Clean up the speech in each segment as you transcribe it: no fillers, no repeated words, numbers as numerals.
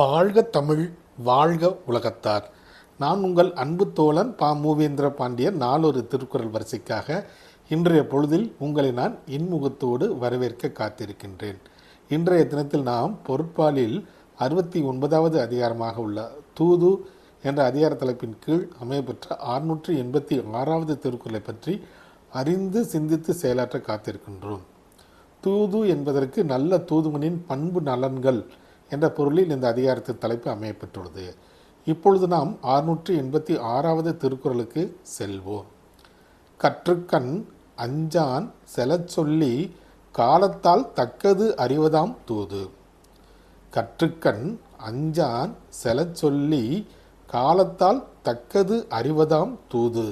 வாழ்க தமிழ், வாழ்க உலகத்தார். நான் உங்கள் அன்பு தோழன் பா. மூவேந்திர பாண்டியன். நாளொரு திருக்குறள் வரிசைக்காக இன்றைய பொழுதில் உங்களை நான் இன்முகத்தோடு வரவேற்க காத்திருக்கின்றேன். இன்றைய தினத்தில் நாம் பொருட்பாலில் 69வது அதிகாரமாக உள்ள தூது என்ற அதிகார தலைப்பின் கீழ் அமையப்பெற்ற 686வது திருக்குறளை பற்றி அறிந்து சிந்தித்து செயலாற்ற காத்திருக்கின்றோம். தூது என்பதற்கு நல்ல தூதுவனின் பண்பு நலன்கள் என்ற பொருளில் இந்த அதிகாரத்தின் தலைப்பு அமையப்பெற்றுள்ளது. இப்பொழுது நாம் 686வது திருக்குறளுக்கு செல்வோம். கற்றுக்கண் அஞ்சான் செலச் சொல்லி காலத்தால் தக்கது அறிவதாம் தூது. கற்றுக்கண் அஞ்சான் செலச் சொல்லி காலத்தால் தக்கது அறிவதாம் தூது.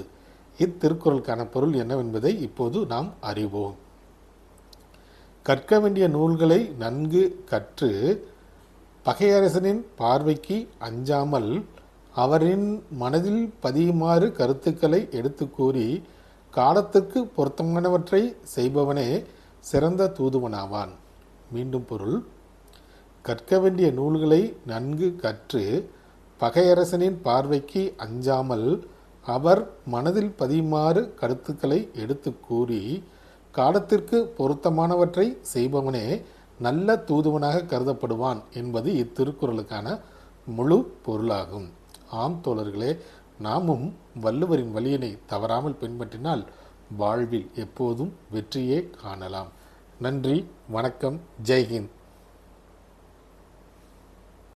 இத்திருக்குறளுக்கான பொருள் என்னவென்பதை இப்போது நாம் அறிவோம். கற்க வேண்டிய நூல்களை நன்கு கற்று பகையரசனின் பார்வைக்கு அஞ்சாமல் அவரின் மனதில் பதியுமாறு கருத்துக்களை எடுத்து கூறி காலத்திற்கு பொருத்தமானவற்றை செய்பவனே சிறந்த தூதுவனாவான். மீண்டும் பொருள்: கற்க வேண்டிய நூல்களை நன்கு கற்று பகையரசனின் பார்வைக்கு அஞ்சாமல் அவர் மனதில் பதியுமாறு கருத்துக்களை எடுத்து கூறி காலத்திற்கு பொருத்தமானவற்றை செய்பவனே நல்ல தூதுவனாக கருதப்படுவான் என்பது இத்திருக்குறளுக்கான முழு பொருளாகும். ஆம் தோழர்களே, நாமும் வள்ளுவரின் வழியினை தவறாமல் பின்பற்றினால் வாழ்வில் எப்போதும் வெற்றியே காணலாம். நன்றி, வணக்கம், ஜெய்ஹிந்த்.